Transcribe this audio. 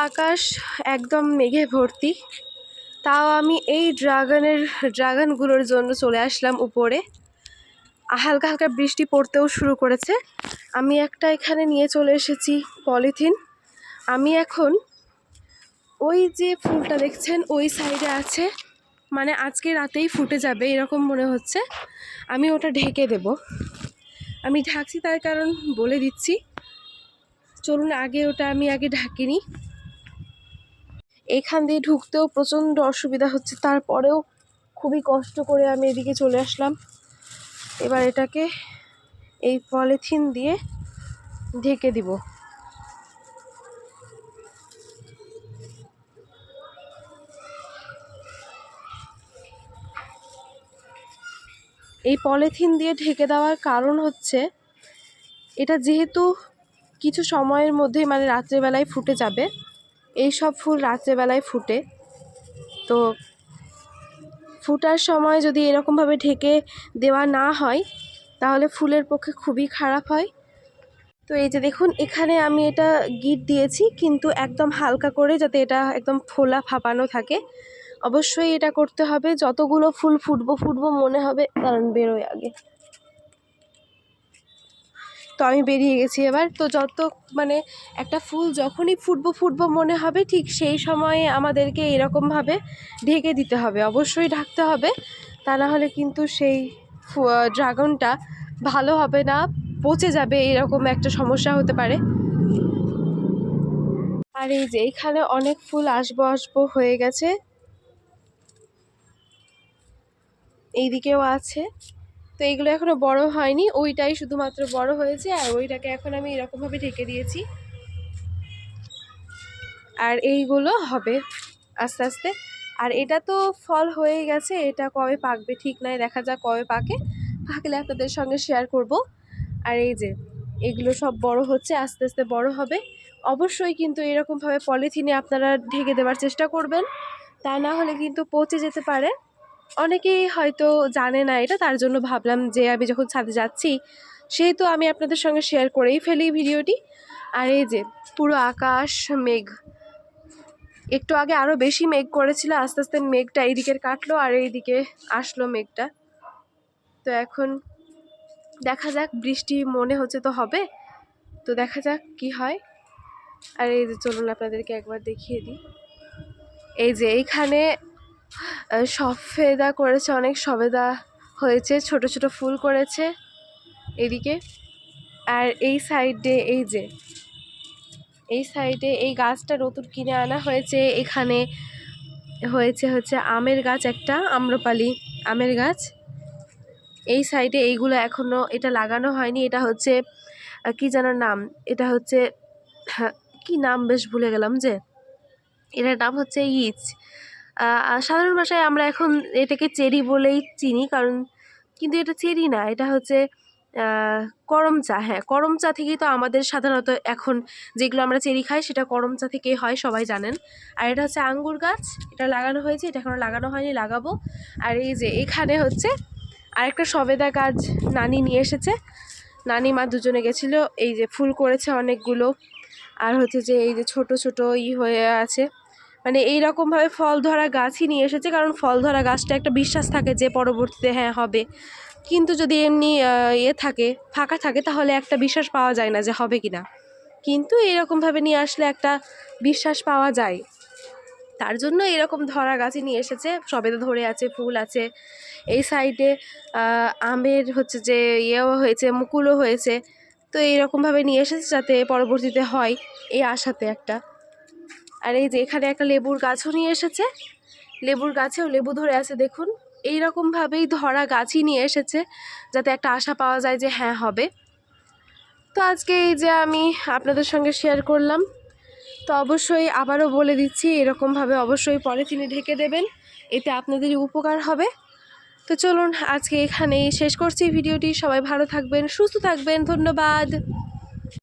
আকাশ একদম মেঘে ভর্তি। তাও আমি এই ড্রাগনগুলোর জন্য চলে আসলাম উপরে। হালকা হালকা বৃষ্টি পড়তেও শুরু করেছে। আমি একটা এখানে নিয়ে চলে এসেছি পলিথিন। আমি এখন ওই যে ফুলটা দেখছেন ওই সাইডে আছে, মানে আজকে রাতেই ফুটে যাবে এরকম মনে হচ্ছে। আমি ওটা ঢেকে দেব। আমি ঢাকছি তার কারণ বলে দিচ্ছি, চলুন ওটা আমি আগে ঢাকিনি। এখান দিয়ে ঢুকতেও প্রচণ্ড অসুবিধা হচ্ছে, তারপরেও খুবই কষ্ট করে আমি এদিকে চলে আসলাম। এবার এটাকে এই পলিথিন দিয়ে ঢেকে দিব। এই পলিথিন দিয়ে ঢেকে দেওয়ার কারণ হচ্ছে, এটা যেহেতু কিছু সময়ের মধ্যেই মানে রাত্রেবেলায় ফুটে যাবে, এই সব ফুল রাত্রেবেলায় ফুটে, তো ফুটার সময় যদি এরকমভাবে ঢেকে দেওয়া না হয় তাহলে ফুলের পক্ষে খুবই খারাপ হয়। তো এই যে দেখুন, এখানে আমি এটা গিট দিয়েছি, কিন্তু একদম হালকা করে, যাতে এটা একদম ফোলা ফাঁপানো থাকে। অবশ্যই এটা করতে হবে। যতগুলো ফুল ফুটবো মনে হবে, কারণ বেরোয় আগে। তো আমি বেরিয়ে গেছি এবার। তো মানে একটা ফুল যখনই ফুটবো মনে হবে, ঠিক সেই সময়ে আমাদেরকে এরকমভাবে ঢেকে দিতে হবে। অবশ্যই ঢাকতে হবে, তা না হলে কিন্তু সেই ড্রাগনটা ভালো হবে না, পচে যাবে, এরকম একটা সমস্যা হতে পারে। আর এই যে এখানে অনেক ফুল আসবো হয়ে গেছে, এইদিকেও আছে। তো এইগুলো এখনো বড় হয়নি, ওইটাই শুধুমাত্র বড় হয়েছে, আর ওইটাকে এখন আমি এরকমভাবে ঢেকে দিয়েছি। আর এইগুলো হবে আস্তে আস্তে। আর এটা তো ফল হয়ে গেছে, এটা কবে পাকবে ঠিক নাই, দেখা যাক কবে পাকলে আপনাদের সঙ্গে শেয়ার করব। আর এই যে এগুলো সব বড় হচ্ছে, আস্তে আস্তে বড় হবে। অবশ্যই কিন্তু এরকমভাবে পলিথিনে আপনারা ঢেকে দেওয়ার চেষ্টা করবেন, তা না হলে কিন্তু পচে যেতে পারে। অনেকেই হয়তো জানে না এটা, তার জন্য ভাবলাম যে আমি যখন ছাদে যাচ্ছি সেহেতু আমি আপনাদের সঙ্গে শেয়ার করেই ফেলি ভিডিওটি। আর এই যে পুরো আকাশ মেঘ, একটু আগে আরও বেশি মেঘ করেছিল, আস্তে আস্তে মেঘটা এইদিকের কাটলো আর এইদিকে আসলো মেঘটা। তো এখন দেখা যাক, বৃষ্টি মনে হচ্ছে তো হবে, তো দেখা যাক কি হয়। আর এই যে চলুন আপনাদেরকে একবার দেখিয়ে দিই। এই যে এইখানে সফেদা করেছে, অনেক সবেদা হয়েছে, ছোট ছোট ফুল করেছে এদিকে। আর এই সাইডে এই গাছটা নতুন কিনে আনা হয়েছে। এখানে হচ্ছে আমের গাছ, একটা আম্রপালি আমের গাছ। এই সাইডে এইগুলো এখনো এটা লাগানো হয়নি। এটা হচ্ছে কি যেন নাম, এটা হচ্ছে কি নাম বেশ ভুলে গেলাম, যে এটার নাম হচ্ছে সাধারণ ভাষায় আমরা এখন এটাকে চেরি বলেই চিনি, কারণ কিন্তু এটা চেরি না, এটা হচ্ছে করমচা। হ্যাঁ, করমচা থেকেই তো আমাদের সাধারণত এখন যেগুলো আমরা চেরি খাই সেটা করমচা থেকেই হয়, সবাই জানেন। আর এটা হচ্ছে আঙ্গুর গাছ, এটা লাগানো হয়েছে, এটা এখনও লাগানো হয়নি, লাগাবো। আর এই যে এখানে হচ্ছে আরেকটা সবেদা গাছ নানি নিয়ে এসেছে, নানি মা দুজনে গেছিলো। এই যে ফুল করেছে অনেকগুলো, আর হচ্ছে যে এই যে ছোট ছোট হয়ে আছে, মানে এইরকমভাবে ফল ধরা গাছই নিয়ে এসেছে। কারণ ফল ধরা গাছটা একটা বিশ্বাস থাকে যে পরবর্তীতে হ্যাঁ হবে, কিন্তু যদি এমনি থাকে, ফাঁকা থাকে, তাহলে একটা বিশ্বাস পাওয়া যায় না যে হবে কি না। কিন্তু এরকমভাবে নিয়ে আসলে একটা বিশ্বাস পাওয়া যায়, তার জন্য এরকম ধরা গাছই নিয়ে এসেছে। সবেদা ধরে আছে, ফুল আছে। এই সাইডে আমের হচ্ছে যে হয়েছে, মুকুলও হয়েছে। তো এইরকমভাবে নিয়ে এসেছে যাতে পরবর্তীতে হয়, এই আশাতে একটা। আর এই যে এখানে একটা লেবুর গাছও নিয়ে এসেছে, লেবুর গাছেও লেবু ধরে আছে দেখুন। এইরকমভাবেই ধরা গাছই নিয়ে এসেছে যাতে একটা আশা পাওয়া যায় যে হ্যাঁ হবে। তো আজকে এই যে আমি আপনাদের সঙ্গে শেয়ার করলাম। তো অবশ্যই আবারও বলে দিচ্ছি, এরকমভাবে অবশ্যই পলিথিনে ঢেকে দেবেন, এতে আপনাদেরই উপকার হবে। তো চলুন আজকে এখানেই শেষ করছি ভিডিওটি। সবাই ভালো থাকবেন, সুস্থ থাকবেন, ধন্যবাদ।